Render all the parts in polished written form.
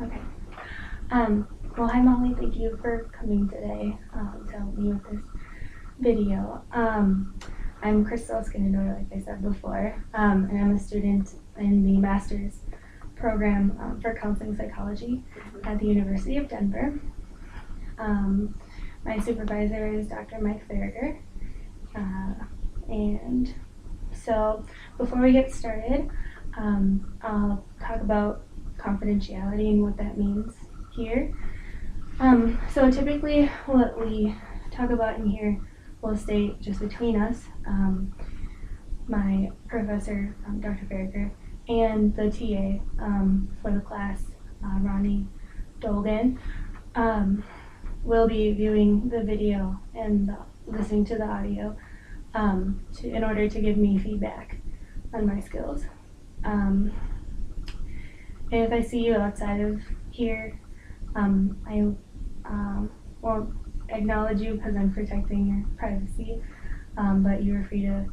Okay. Well, hi Molly, thank you for coming today to help me with this video. I'm Crystal Skinador, like I said before, and I'm a student in the master's program for counseling psychology at the University of Denver. My supervisor is Dr. Mike Farragher. And so before we get started, I'll talk about confidentiality and what that means here. So typically what we talk about in here will stay just between us, my professor, Dr. Farragher, and the TA for the class, Ronnie Dolgan. Will be viewing the video and listening to the audio in order to give me feedback on my skills. And if I see you outside of here, I won't acknowledge you because I'm protecting your privacy, but you are free to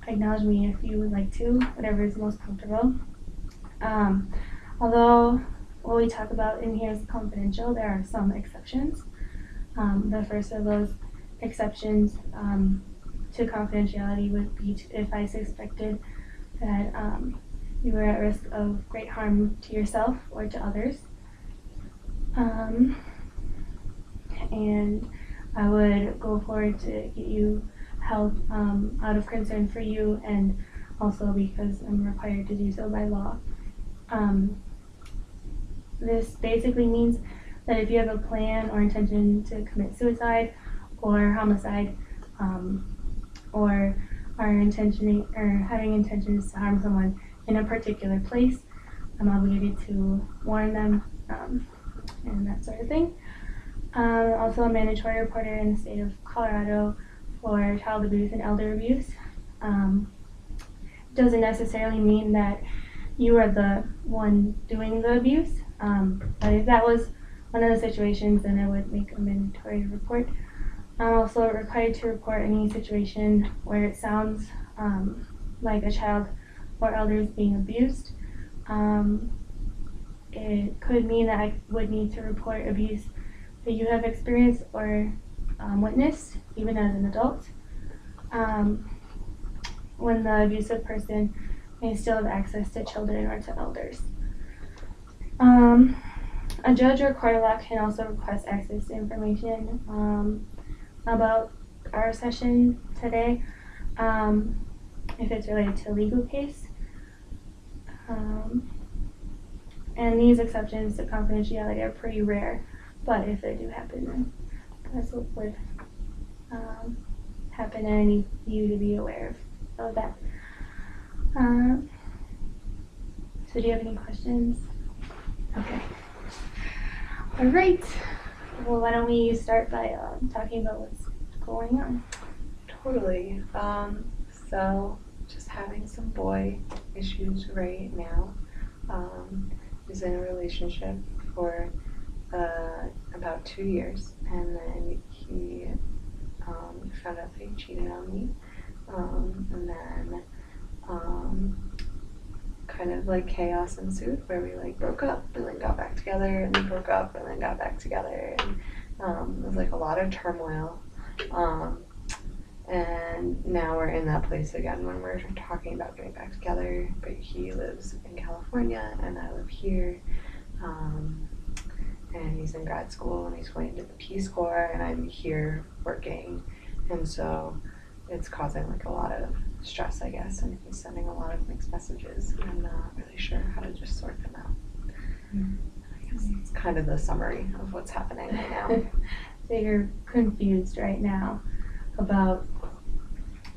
acknowledge me if you would like to, whatever is most comfortable. Although what we talk about in here is confidential, there are some exceptions. The first of those exceptions to confidentiality would be if I suspected that you were at risk of great harm to yourself or to others. And I would go forward to get you help out of concern for you and also because I'm required to do so by law. This basically means that if you have a plan or intention to commit suicide or homicide, or are intentioning or having intentions to harm someone in a particular place, I'm obligated to warn them and that sort of thing. Also a mandatory reporter in the state of Colorado for child abuse and elder abuse. Doesn't necessarily mean that you are the one doing the abuse, but if that was one of the situations, then I would make a mandatory report. I'm also required to report any situation where it sounds like a child or elder is being abused. It could mean that I would need to report abuse that you have experienced or witnessed, even as an adult, when the abusive person may still have access to children or to elders. A judge or court of law can also request access to information about our session today, if it's related to a legal case. And these exceptions to confidentiality are pretty rare, but if they do happen, then that's what would happen, and I need you to be aware of that. So do you have any questions? Okay. All right. Well, why don't we start by talking about what's going on? Totally. So just having some boy issues right now. He's in a relationship for about 2 years, and then he found out that he cheated on me, and then kind of like chaos ensued where we like broke up and then got back together and then broke up and then got back together, and it was like a lot of turmoil, and now we're in that place again when we're talking about getting back together, but he lives in California and I live here, and he's in grad school and he's going into the Peace Corps and I'm here working, and so it's causing like a lot of stress, I guess, and he's sending a lot of mixed messages and I'm not really sure how to just sort them out. I guess it's kind of the summary of what's happening right now. So you're confused right now about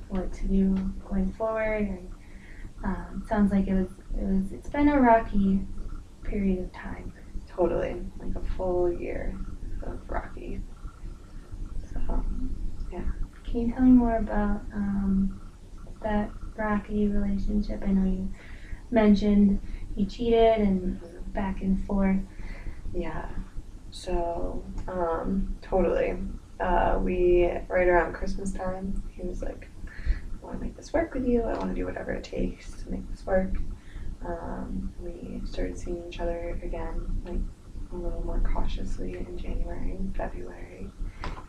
what to do going forward, and sounds like it's been a rocky period of time. Totally, like a full year of rocky. So, yeah. Can you tell me more about that rocky relationship? I know you mentioned he cheated and back and forth. Yeah. So, totally. We, right around Christmas time, he was like, I want to make this work with you. I want to do whatever it takes to make this work. We started seeing each other again, like a little more cautiously in January and February.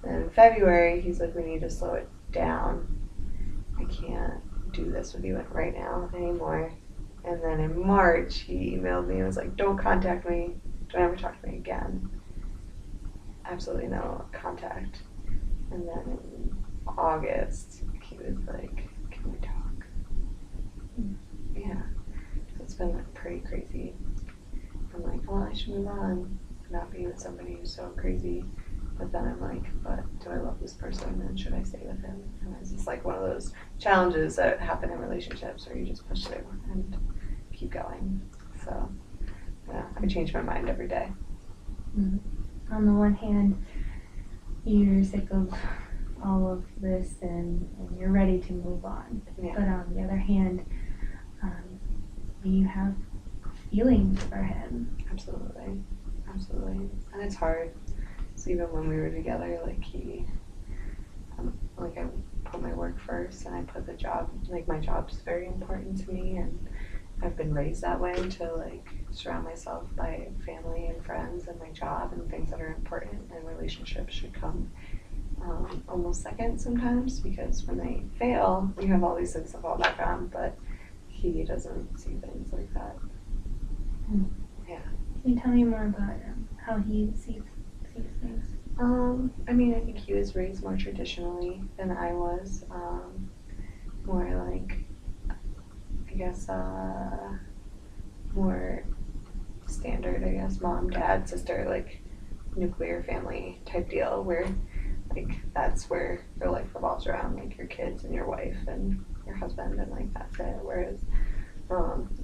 And in February, he's like, we need to slow it down. I can't do this with you right now anymore. And then in March, he emailed me and was like, don't contact me. Don't ever talk to me again. Absolutely no contact. And then in August, he was like, can we talk? Yeah. So it's been like pretty crazy. I'm like, well, I should move on. Not be with somebody who's so crazy. But then I'm like, but do I love this person and should I stay with him? And it's just like one of those challenges that happen in relationships where you just push through and keep going. So, yeah, I change my mind every day. On the one hand, you're sick of all of this and you're ready to move on. Yeah. But on the other hand, you have feelings for him. Absolutely. Absolutely. And it's hard. So even when we were together, like I put my work first and I put the job, like my job's very important to me and I've been raised that way to like surround myself by family and friends and my job and things that are important, and relationships should come almost second sometimes, because when they fail, you have all these things to fall back on, but he doesn't see things like that. Yeah. Can you tell me more about how he sees things? I mean, I think he was raised more traditionally than I was. More like, I guess, more standard, I guess, mom, dad, sister, like nuclear family type deal where like that's where your life revolves around, like your kids and your wife and your husband and like that's it. Whereas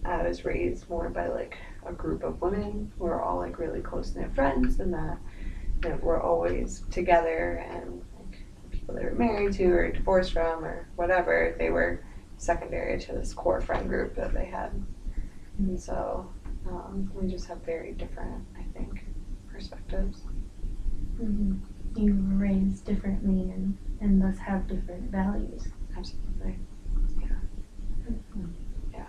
I was raised more by like a group of women who are all like really close knit friends and that we're always together, and like people they were married to or divorced from or whatever, they were secondary to this core friend group that they had. And so we just have very different, I think, perspectives. Mm-hmm. You were raised differently and thus have different values. Absolutely. Yeah. Mm-hmm. Yeah.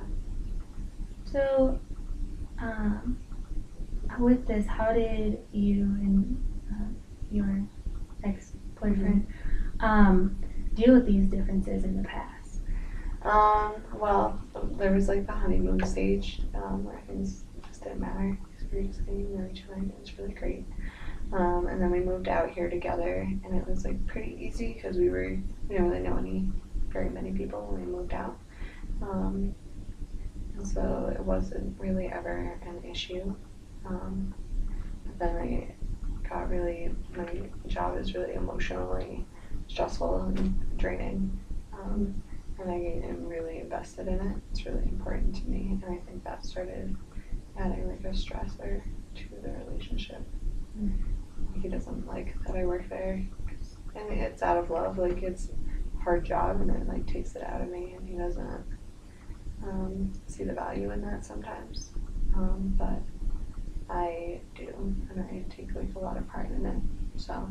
So, with this, how did you and your ex-boyfriend deal with these differences in the past? Well, there was like the honeymoon stage where things just didn't matter. We were just getting to know each other. It was really great. And then we moved out here together, and it was like pretty easy because we didn't really know very many people when we moved out. And so it wasn't really ever an issue. But then my job is really emotionally stressful and draining. And I am really invested in it. It's really important to me, and I think that started adding like a stressor to the relationship. He doesn't like that I work there, and it's out of love. Like it's a hard job, and it like takes it out of me, and he doesn't see the value in that sometimes. But I do, and I take like a lot of pride in it. So.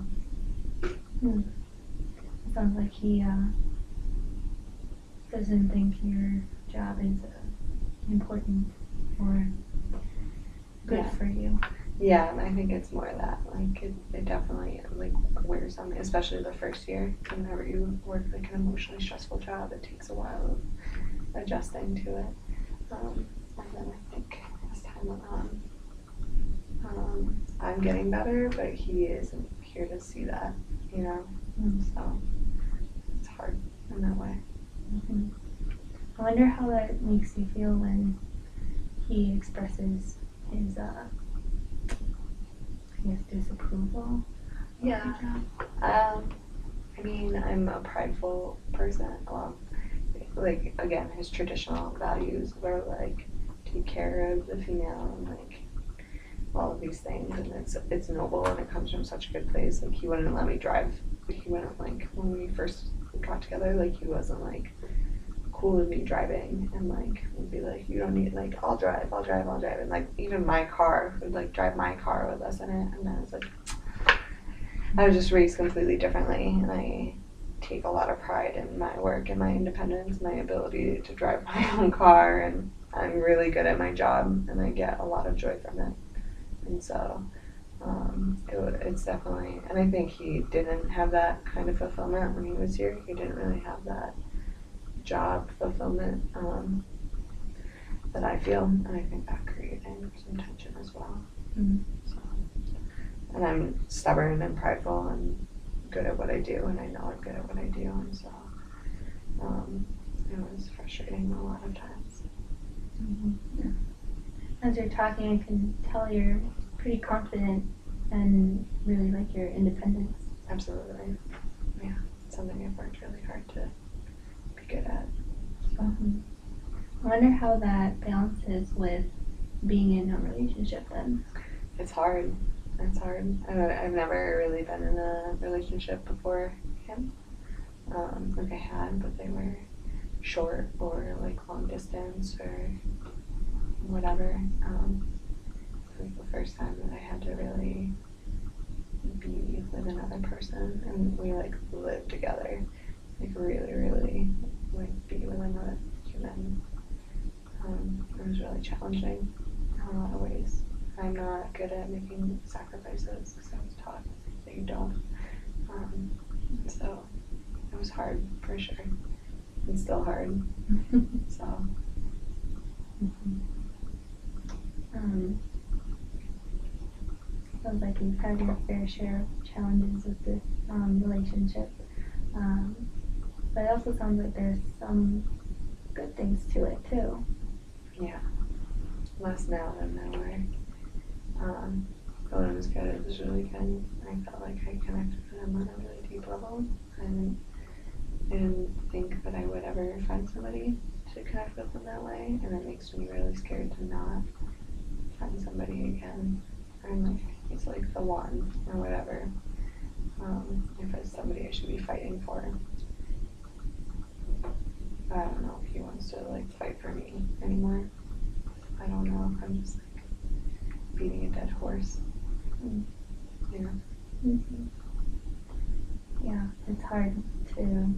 It sounds like he doesn't think your job is important or good for you. Yeah, and I think it's more that like it definitely like wears on me, especially the first year. Whenever you work like an emotionally stressful job, it takes a while of adjusting to it. And then I think as time went on, I'm getting better, but he isn't here to see that, you know. So it's hard in that way. Mm-hmm. I wonder how that makes you feel when he expresses his, disapproval. Yeah. I mean, I'm a prideful person. Like again, his traditional values were like take care of the female and like all of these things, and it's noble and it comes from such a good place. Like he wouldn't let me drive. He wouldn't like when we first got together. Like he wasn't like cool with me driving, and like would be like, you don't need, like I'll drive, and like even my car would like drive my car with us in it, and I was like, I was just raised completely differently, and I take a lot of pride in my work and my independence, my ability to drive my own car, and I'm really good at my job, and I get a lot of joy from it. And so It's definitely, and I think he didn't have that kind of fulfillment when he was here. He didn't really have that job fulfillment that I feel, and I think that created some tension as well. Mm. So, and I'm stubborn and prideful and good at what I do, and I know I'm good at what I do, and so it was frustrating a lot of times. Mm-hmm. As you're talking, I can tell you're pretty confident and really like your independence. Absolutely. Yeah, it's something I've worked really hard to be good at. Mm-hmm. I wonder how that balances with being in a relationship then. It's hard. It's hard. I've never really been in a relationship before him. Like I had, but they were short or like long distance or whatever. It was the first time that I had to really be with another person, and we like lived together, like really like be with another human. It was really challenging in a lot of ways. I'm not good at making sacrifices because I was taught that you don't. So it was hard for sure. It's still hard. So. Mm-hmm. Sounds like you've had your fair share of challenges with this relationship. But it also sounds like there's some good things to it too. Yeah. Less now than never. But when it was good, it was really good. I felt like I connected with him on a really deep level. And I didn't think that I would ever find somebody to connect with in that way. And it makes me really scared to not find somebody again. I'm like, he's like the one or whatever. If it's somebody I should be fighting for. I don't know if he wants to like fight for me anymore. I don't know if I'm just like beating a dead horse. You know? Mm-hmm. Yeah, it's hard to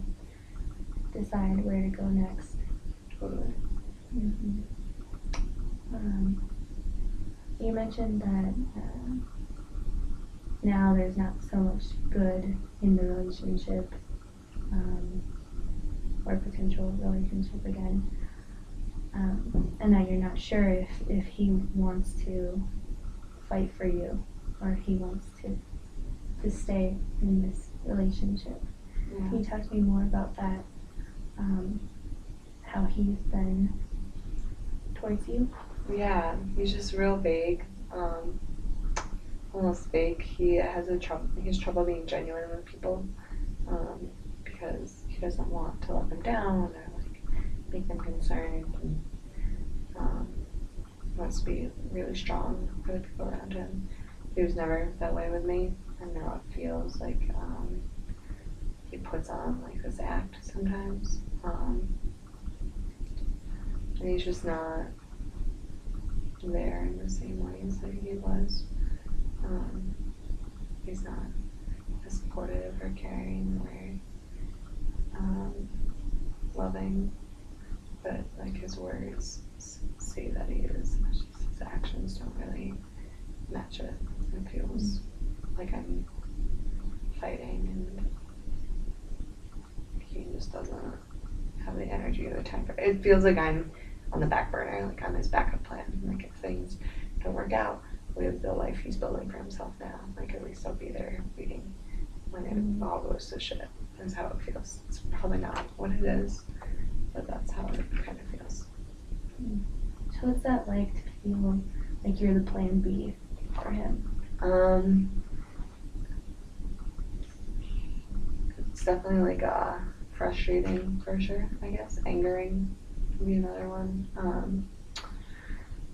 decide where to go next. Totally. Mm-hmm. You mentioned that now there's not so much good in the relationship or potential relationship again. And now you're not sure if he wants to fight for you or if he wants to stay in this relationship. Yeah. Can you talk to me more about that? How he's been towards you? Yeah, he's just real vague, almost fake. He has trouble being genuine with people because he doesn't want to let them down or like make them concerned. And, wants to be really strong for the people around him. He was never that way with me, and now it feels like he puts on like this act sometimes, and he's just not there in the same ways that he was. He's not as supportive or caring or loving, but like his words say that he is. It's just his actions don't really match it. It feels like I'm fighting, and he just doesn't have the energy or the time for it. It feels like I'm on the back burner, like on his backup plan. Like if things don't work out with the life he's building for himself now, like at least I'll be there waiting when it all goes to shit. Is how it feels. It's probably not what it is, but that's how it kind of feels. So what's that like to feel like you're the plan B for him? It's definitely like frustrating for sure, I guess. Angering would be another one.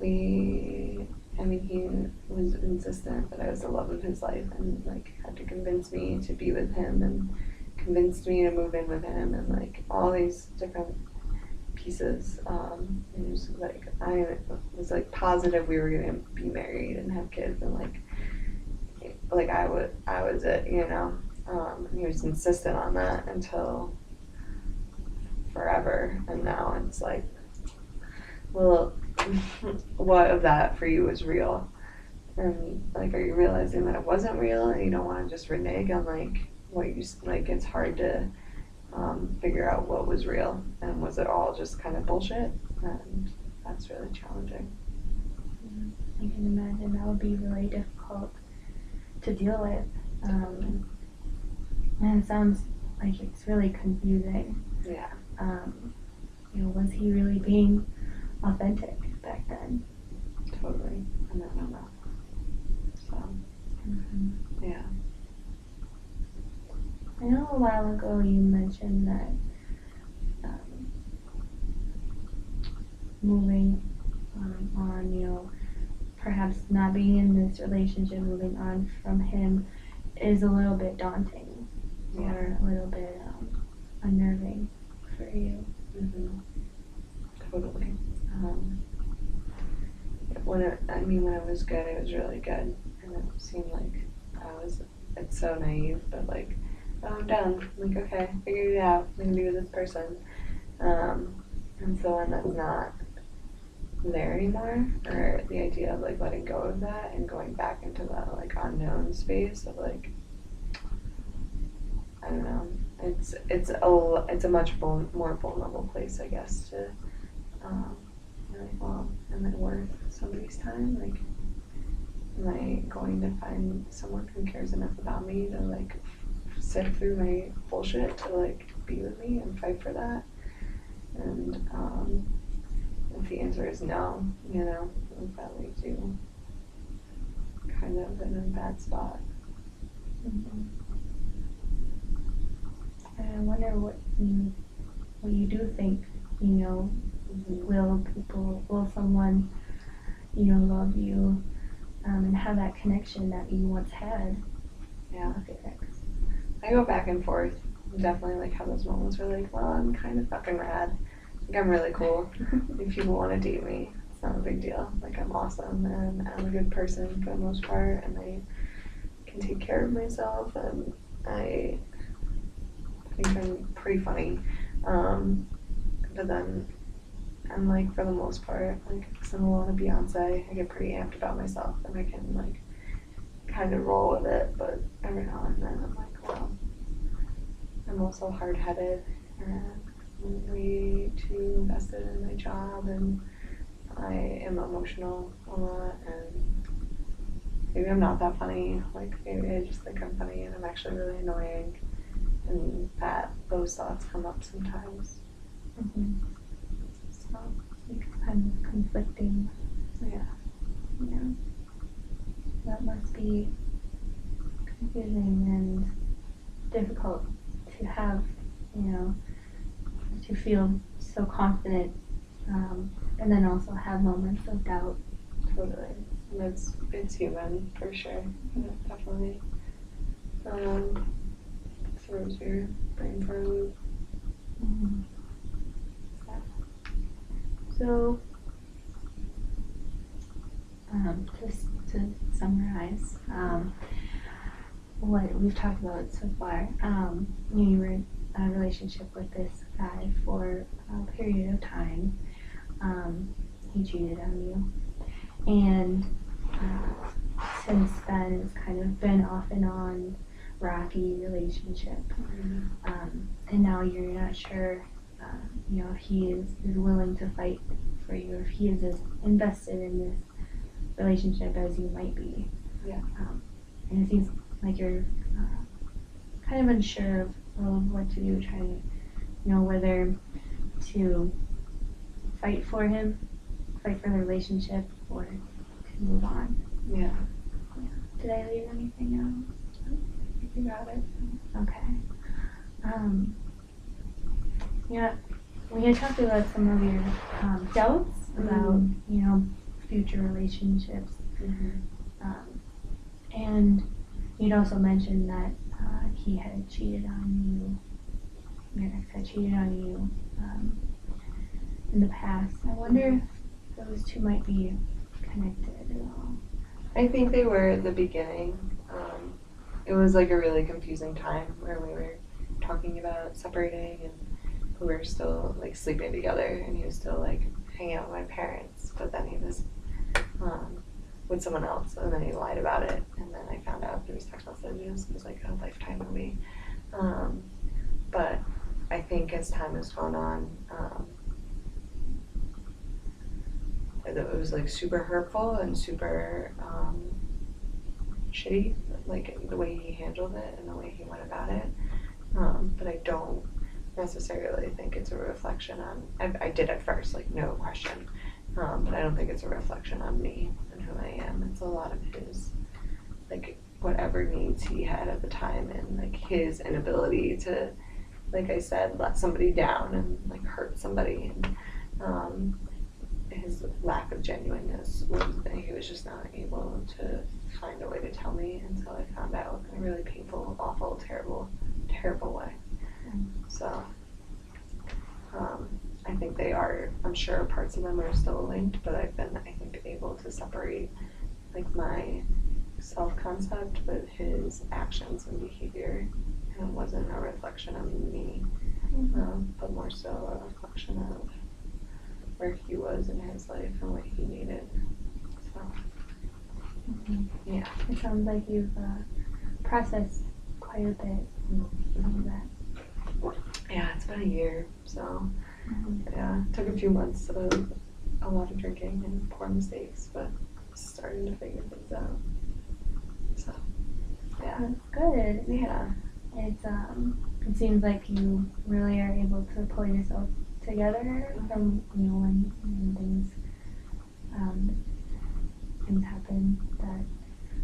He was insistent that I was the love of his life and like had to convince me to be with him and convinced me to move in with him and like all these different pieces. And it was like I was like positive we were gonna be married and have kids and like I was it, you know. And he was insistent on that until forever, and now it's like, well, what of that for you is real? And like, are you realizing that it wasn't real and you don't want to just renege on like what you like? It's hard to figure out what was real and was it all just kind of bullshit? And that's really challenging. I can imagine that would be really difficult to deal with. And it sounds like it's really confusing. Yeah. Was he really being authentic back then? Totally. And I don't know. So, yeah. I know a while ago you mentioned that moving on, perhaps not being in this relationship, moving on from him is a little bit daunting or a little bit unnerving for you. Mm-hmm. Totally. When it was good, it was really good. And it seemed like it's so naive, but like, oh, I'm done. I'm like, okay, figured it out. I'm going to be with this person. And so when that's not there anymore, or the idea of like letting go of that and going back into that like unknown space of like, I don't know, it's a much more vulnerable place, I guess, to you're like, well, am I worth somebody's time? Like, am I going to find someone who cares enough about me to like sift through my bullshit to like be with me and fight for that? And if the answer is no, that leaves you kind of in a bad spot. Mm-hmm. And I wonder what you do think, will someone, love you and have that connection that you once had Yeah. with your ex? I go back and forth. Definitely like have those moments where like, well, I'm kind of fucking rad. Like I'm really cool. If people want to date me, it's not a big deal. Like I'm awesome and I'm a good person for the most part and I can take care of myself and I think I'm pretty funny. But then I'm like for the most part, like because I'm a lot of Beyonce, I get pretty amped about myself and I can like kind of roll with it, but every now and then I'm like, well, I'm also hard-headed and I'm way too invested in my job and I am emotional a lot and maybe I'm not that funny, like maybe I just think I'm funny and I'm actually really annoying and those thoughts come up sometimes. Mm-hmm. So it's kind of conflicting. Yeah. Yeah. That must be confusing and difficult to have, to feel so confident, and then also have moments of doubt. Totally. And it's human for sure. Yeah, definitely. Throws your brain for a loop. Mm-hmm. So, just to summarize, what we've talked about so far, you were in a relationship with this guy for a period of time. He cheated on you, and since then it's kind of been off and on rocky relationship. And now you're not sure, if he is willing to fight for you, if he is as invested in this relationship as you might be. Yeah. And it seems like you're kind of unsure of what to do, trying to, whether to fight for him, fight for the relationship, or to move on. Yeah. Did I leave anything else? You got it. Okay. Yeah, we had talked about some of your doubts about, future relationships. And you'd also mentioned that he had cheated on you, your ex had cheated on you in the past. I wonder if those two might be connected at all. I think they were at the beginning. It was like a really confusing time where we were talking about separating and we were still like sleeping together and he was still like hanging out with my parents, but then he was with someone else, and then he lied about it, and then I found out through his text messages. It was like a Lifetime movie. But I think as time has gone on, it was like super hurtful and super shitty, like the way he handled it and the way he went about it. But I don't necessarily think it's a reflection on. I did at first, like no question, but I don't think it's a reflection on me and who I am. It's a lot of his, like whatever needs he had at the time, and like his inability to, like I said, let somebody down and like hurt somebody, and his lack of genuineness was that he was just not able to find a way to tell me until I found out in a really painful, awful, terrible way. So I think they are, I'm sure parts of them are still linked, but I've been, I think, able to separate like my self-concept with his actions and behavior, and it wasn't a reflection of me, but more so a reflection of where he was in his life and what he needed. So yeah, it sounds like you've processed quite a bit of that. Yeah, it's been a year, so yeah, it took a few months of a lot of drinking and poor mistakes, but starting to figure things out. So yeah, That's good. yeah, It's it seems like you really are able to pull yourself together from when things happen that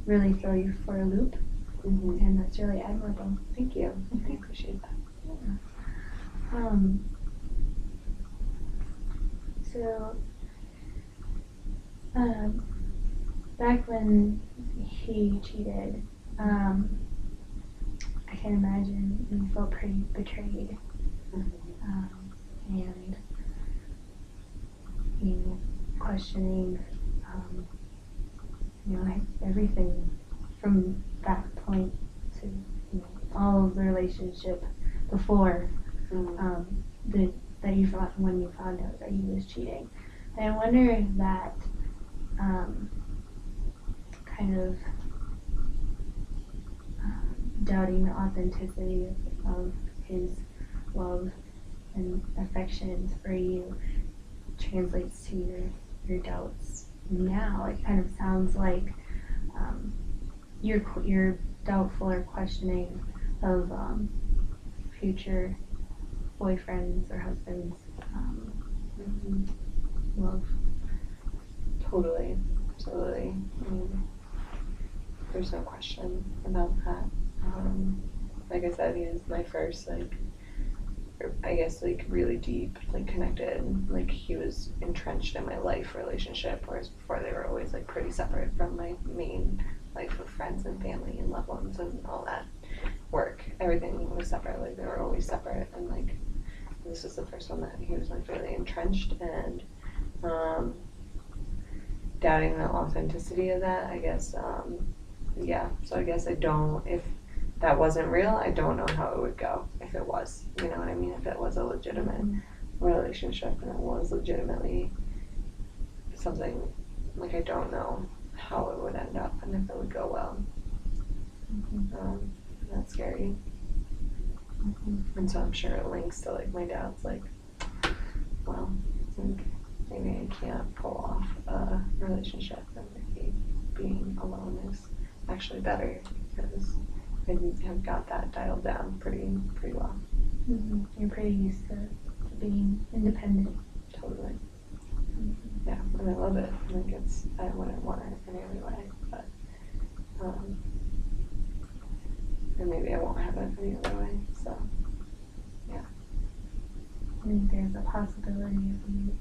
really throw you for a loop, and that's really admirable. Thank you. I appreciate that. So back when he cheated, I can imagine you felt pretty betrayed, and questioning, everything from that point to all of the relationship before that you found when you found out that he was cheating. And I wonder if that kind of doubting the authenticity of his love and affections for you translates to your doubts now. It kind of sounds like you're doubtful or questioning of future boyfriends or husbands' love. Totally, absolutely. I mean, there's no question about that. Like I said, he was my first, I guess, really deep, connected, he was entrenched in my life relationship, whereas before they were always, pretty separate from my main life of friends and family and loved ones and all that work. Everything was separate, they were always separate, and, this is the first one that he was, really entrenched, and, doubting the authenticity of that, I guess, yeah, so I guess if that wasn't real, I don't know how it would go if it was, you know what I mean? If it was a legitimate relationship and it was legitimately something, I don't know how it would end up and if it would go well. That's scary. And so I'm sure it links to, my dad's, well, maybe I can't pull off a relationship, and maybe being alone is actually better because I have got that dialed down pretty well. You're pretty used to being independent. Totally. Yeah, and I love it. I wouldn't want it any other way, but and maybe I won't have it any other way. So, yeah. I think there's a possibility of you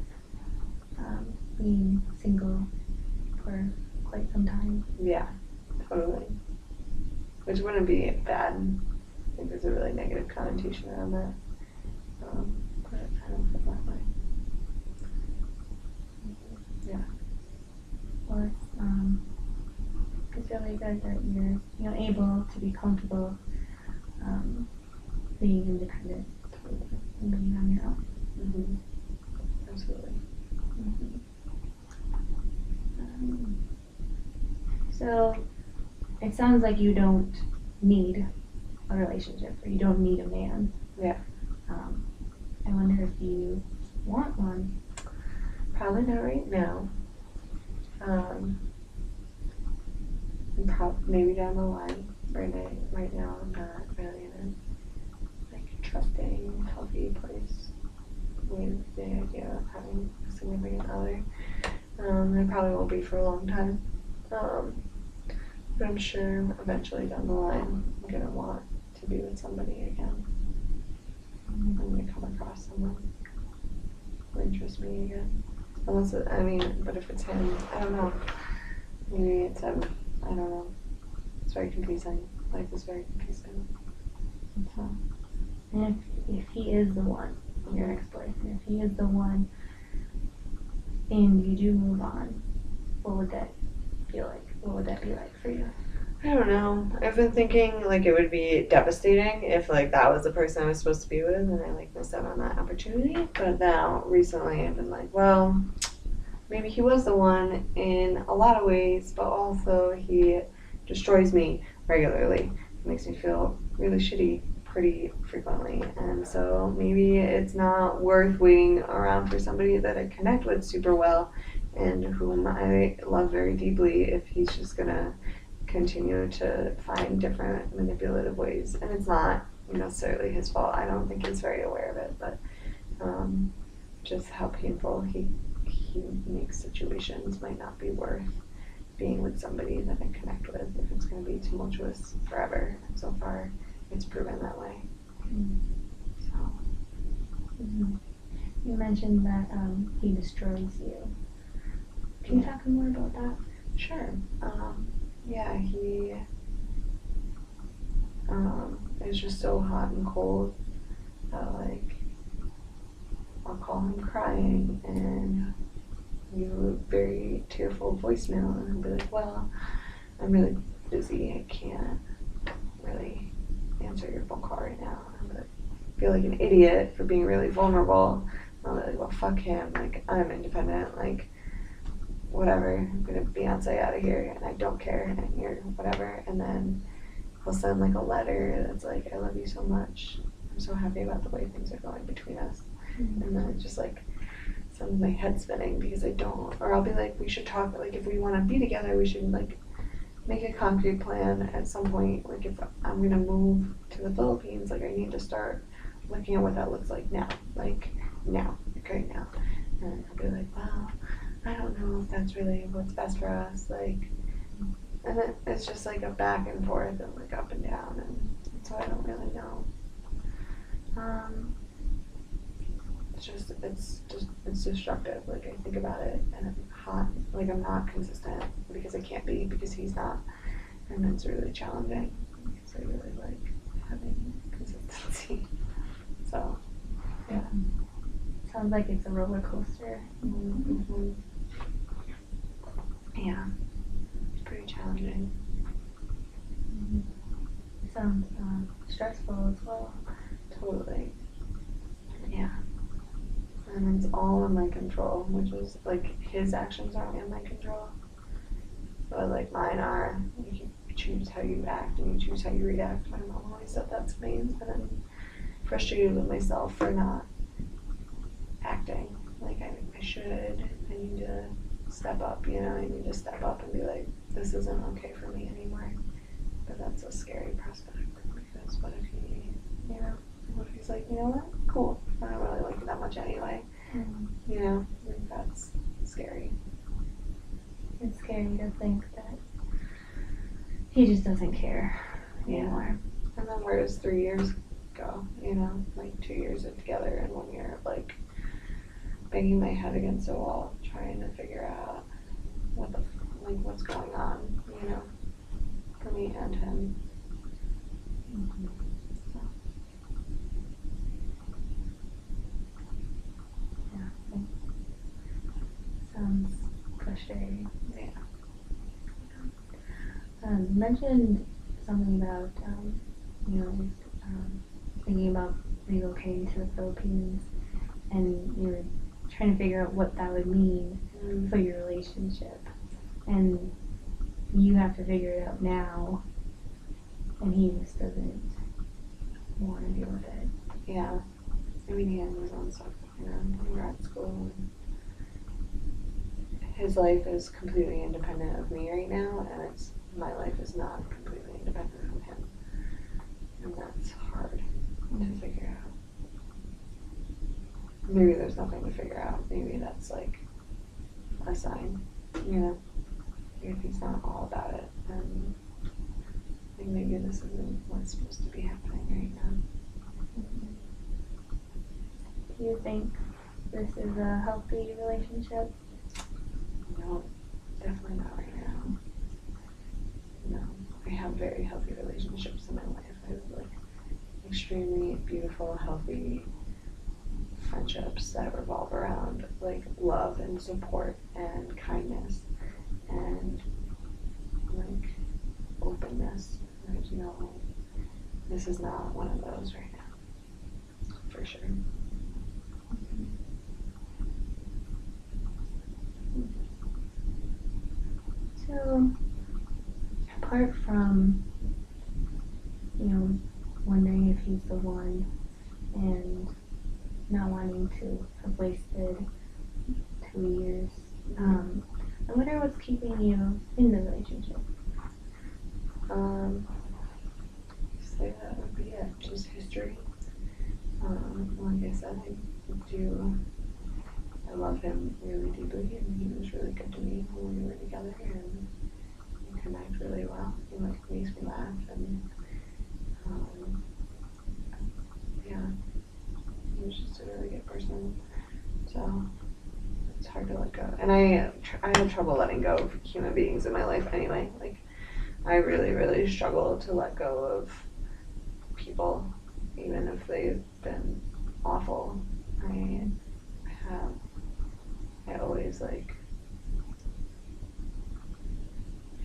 being single for quite some time. Yeah, totally. Which wouldn't be bad. I think there's a really negative connotation around that. But I don't feel that way. Yeah. Well, it's really good that you're able to be comfortable being independent and being on your own. Absolutely. So it sounds like you don't need a relationship or you don't need a man. Yeah. I wonder if you want one. Probably not right now. Maybe down the line. Right now, I'm not really in a like trusting, healthy place with the idea of having a significant other. It probably won't be for a long time. But I'm sure eventually down the line, I'm gonna want to be with somebody again. I'm gonna come across someone who interests me again. Unless, but if it's him, I don't know. Maybe it's him. I don't know. It's very confusing. Life is very confusing. So. And if he is the one, your ex-boyfriend, if he is the one, and you do move on, what would that feel like? What would that be like for you? I don't know. I've been thinking like it would be devastating if like that was the person I was supposed to be with and I like missed out on that opportunity. But now recently I've been like, well, maybe he was the one in a lot of ways, but also he destroys me regularly. It makes me feel really shitty pretty frequently. And so maybe it's not worth waiting around for somebody that I connect with super well and whom I love very deeply if he's just gonna continue to find different manipulative ways. And it's not necessarily his fault. I don't think he's very aware of it, but just how painful he makes situations might not be worth being with somebody that I connect with if it's going to be tumultuous forever. And so far, it's proven that way. So. You mentioned that he destroys you. Can you talk more about that? Sure. Yeah, he is just so hot and cold that like I'll call him crying and leave a very tearful voicemail and I'll be like, well, I'm really busy. I can't really answer your phone call right now. I'm gonna feel like an idiot for being really vulnerable. I'll be like, well, fuck him. Like, I'm independent. Like, whatever. I'm gonna Beyonce out of here and I don't care and you're whatever. And then he'll send like a letter that's like, I love you so much. I'm so happy about the way things are going between us. And then it just like sends my head spinning because I don't. Or I'll be like, we should talk. Like, if we want to be together, we should like make a concrete plan at some point. Like, if I'm gonna move to the Philippines, like I need to start looking at what that looks like now. Like now, right now. And I'll be like, well, I don't know if that's really what's best for us. Like, and it's just like a back and forth and like up and down, and so I don't really know. It's destructive. Like, I think about it and I'm hot. Like, I'm not consistent because I can't be because he's not, and it's really challenging because I really like having consistency. So, yeah. Sounds like it's a roller coaster. Mm-hmm. Yeah, it's pretty challenging. It sounds stressful as well. Totally. Yeah. And it's all in my control, which is like his actions aren't in my control, but like mine are. You choose how you act and you choose how you react. My mom always said that to me, and I'm frustrated with myself for not acting like I should. I need to step up, I need to step up and be like, this isn't okay for me anymore. But that's a scary prospect because what if what if he's like, you know what, cool, I don't really like you that much anyway. Like that's scary. It's scary to think that he just doesn't care anymore. And then where does 3 years go? Like 2 years together and 1 year of like banging my head against a wall, trying to figure out what's going on, for me and him. So. Yeah, sounds frustrating. Yeah. You mentioned something about thinking about relocating to the Philippines, and you were trying to figure out what that would mean for your relationship. And you have to figure it out now, and he just doesn't want to deal with it. Yeah. I mean, he has his own stuff going on in grad school. And his life is completely independent of me right now, and my life is not completely independent of him. And that's hard to figure out. Maybe there's nothing to figure out. Maybe that's like a sign, you know? If he's not all about it, then I think maybe this isn't what's supposed to be happening right now. Do you think this is a healthy relationship? No, definitely not right now. No, I have very healthy relationships in my life. I have like extremely beautiful, healthy friendships that revolve around like love and support and kindness and like openness. There's no, this is not one of those right now, for sure. So, apart from, wondering if he's the one and not wanting to have wasted 2 years, I wonder what's keeping you in the relationship. Say that would be it, just history. Like I said, I love him really deeply, and he was really good to me when we were together, and we connect really well. He like makes me laugh, and yeah, he was just a really good person. So it's hard to let go, and I have trouble letting go of human beings in my life anyway. Like I really, really struggle to let go of people, even if they've been awful. I always like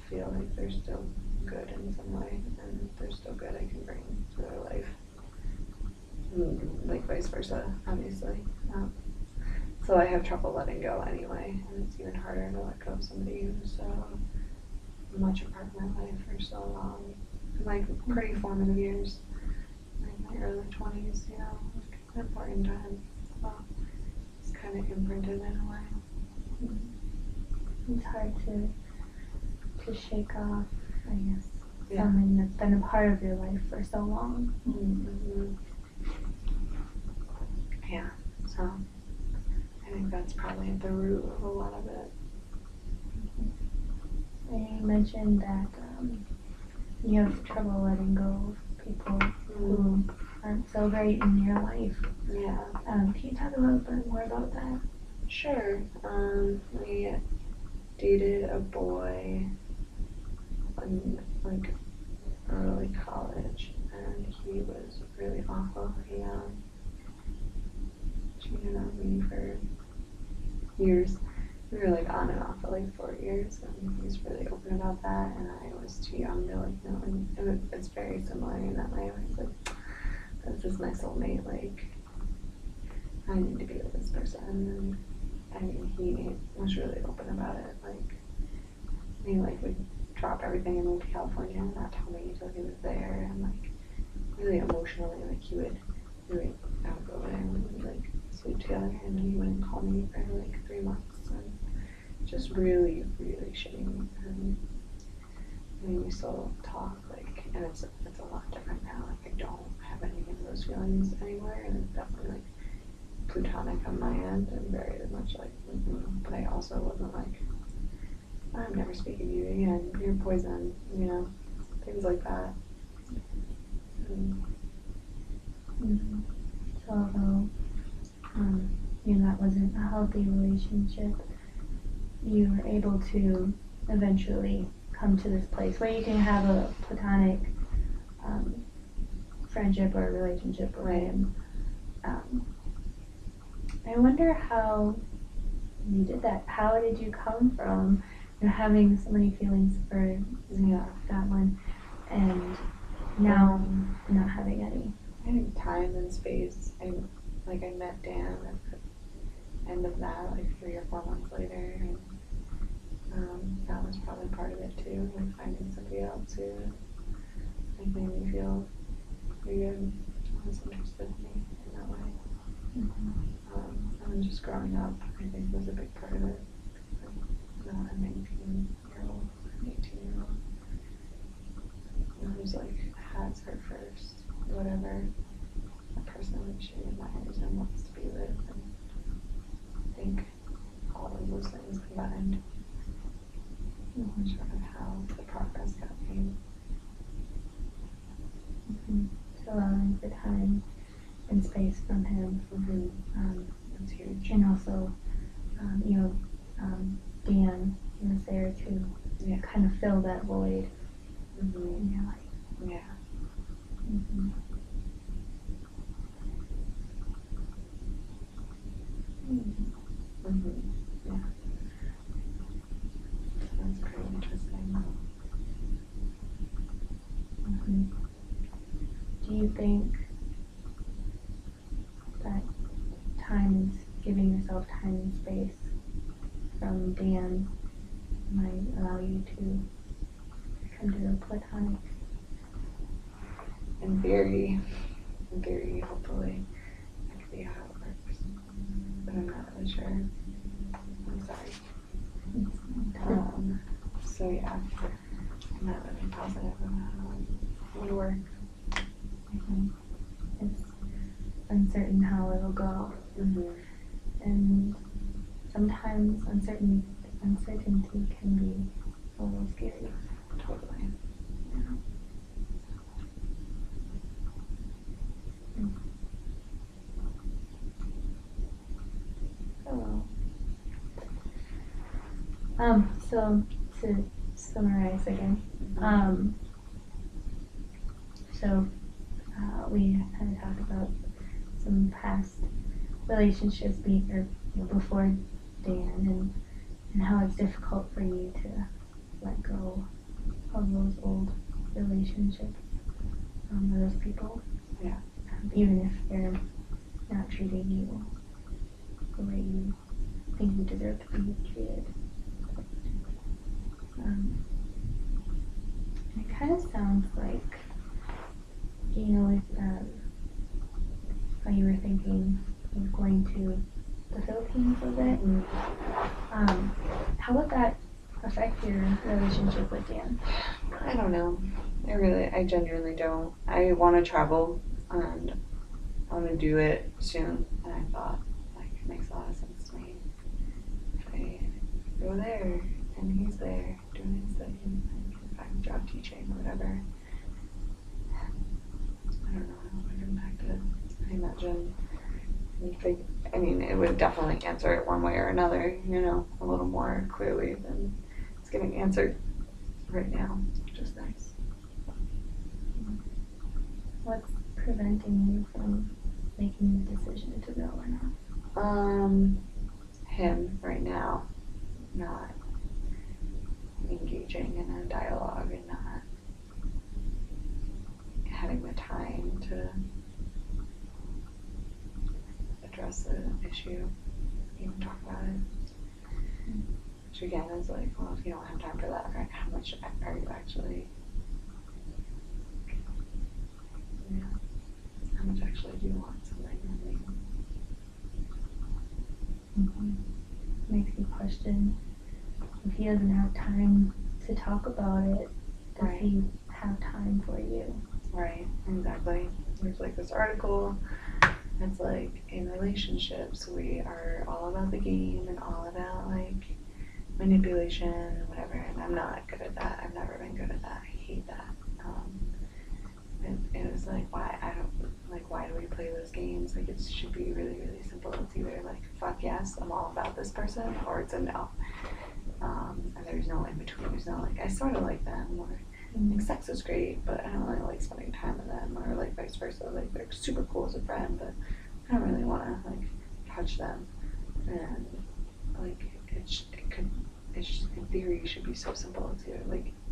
feel like they're still good in some way, and they're still good I can bring to their life. And like vice versa, obviously. So I have trouble letting go anyway, and it's even harder to let go of somebody who's so much a part of my life for so long. In like pretty formative years, like my early 20s, like important time. So it's kind of imprinted in a way. It's hard to shake off, I guess, Yeah. something that's been a part of your life for so long. Mm-hmm. Yeah, so I think that's probably at the root of a lot of it. And you mentioned that you have trouble letting go of people who aren't so great in your life. Yeah. Can you talk a little bit more about that? Sure. We dated a boy in like early college, and he was really awful. He cheated on me for years. We were like on and off for like 4 years, and he's really open about that, and I was too young to like know. And it's very similar in that way. I was like, this is my soulmate. Like, I need to be with this person. And I mean, he was really open about it. Like, he like would drop everything and move to California and not tell me until he was there. And like, really emotionally, like I would go over there and we would like sleep together, and then he wouldn't call me for like 3 months, and just really, really shitty. And I mean, we still talk, like, and it's a lot different now. Like, I don't have any of those feelings anymore, and it's definitely like platonic on my end, and very much like, but I also wasn't like, I'm never speaking to you again, you're poison, things like that. So although that wasn't a healthy relationship, you were able to eventually come to this place where you can have a platonic friendship or relationship with him. I wonder how you did that. How did you come from having so many feelings for that one and now not having any? I think time and space. I met Dan at the end of that, like 3 or 4 months later, and that was probably part of it too. Like somebody else who like made me feel weird, was interested in me in that way. And then just growing up, I think was a big part of it. Like, not a 19-year-old, an 18-year-old who's like has her first whatever, a person that she admires and wants to be with, and I think all of those things combined sort of how the progress got made. So allowing for time and space from him. That's huge. And also, Dan was there to kind of fill that void in your life. Yeah. Yeah. That's pretty interesting. Do you think that giving yourself time and space from Dan might allow you to come to a platonic? In theory, hopefully, that could be how it works. But I'm not really sure. I'm sorry. So yeah, I'm not really positive about how it would work. It's uncertain how it'll go. And sometimes uncertainty can be a little scary. Totally. So to summarize again, we kind of talked about some past relationships before Dan and how it's difficult for you to let go of those old relationships, or those people. Yeah. Even if they're not treating you the way you think you deserve to be treated. It kind of sounds like, with how you were thinking of going to the Philippines, was it? How would that affect your relationship with Dan? I don't know. I genuinely don't. I want to travel and I want to do it soon. And I thought, it makes a lot of sense to me. If I go there and he's there doing his thing, if I'm job teaching or whatever, I don't know how it would impact it. I imagine, it would definitely answer it one way or another, a little more clearly than it's getting answered right now, which is nice. What's preventing you from making the decision to go or not? Him right now, not engaging in a dialogue and not having the time to address the issue, even talk about it. Which again is like, well, if you don't have time for that, right, how much are you actually, how much actually do you want something? Makes you question if he doesn't have time to talk about it, does he have time for you? Right, exactly. There's this article that's in relationships we are all about the game and all about manipulation and whatever, and I'm not good at that. I've never been good at that. I hate that. It was why do we play those games? It should be really, really simple. It's either fuck yes, I'm all about this person, or it's a no. And there's no in between. There's no I sort of like them, or sex is great, but I don't really like spending time with them, or vice versa. They're super cool as a friend, but I don't really want to touch them. And in theory, should be so simple. It's either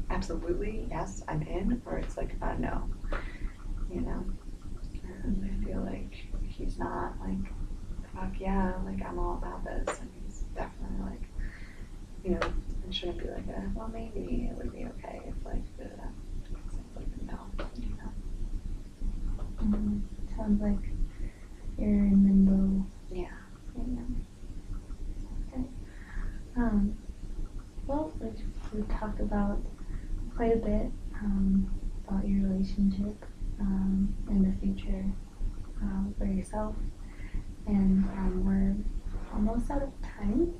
absolutely yes, I'm in, or it's no. And I feel he's not fuck yeah, I'm all about this, and he's definitely you know, it shouldn't be like a, well, maybe it would be okay if like it's like a no. Sounds like you're in limbo Yeah. right now. Okay. Well, we've talked about quite a bit about your relationship in the future for yourself, and we're almost out of time.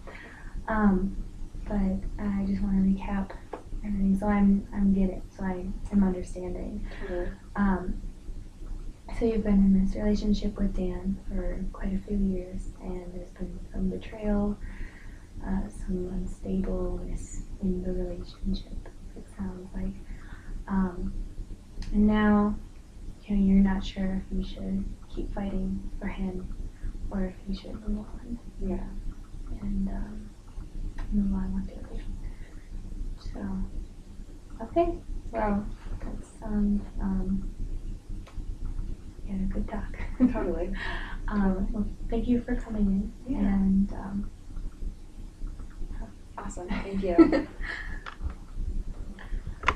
But I just want to recap everything, so I'm getting, so I am understanding. Totally. So you've been in this relationship with Dan for quite a few years, and there's been some betrayal, some unstableness in the relationship, it sounds like. And now, you know, you're not sure if you should keep fighting for him or if you should move on Yeah. and move on with your life. So, okay, well, that sounds yeah, good talk. Totally. Well, thank you for coming in. Yeah. And Awesome. Thank you.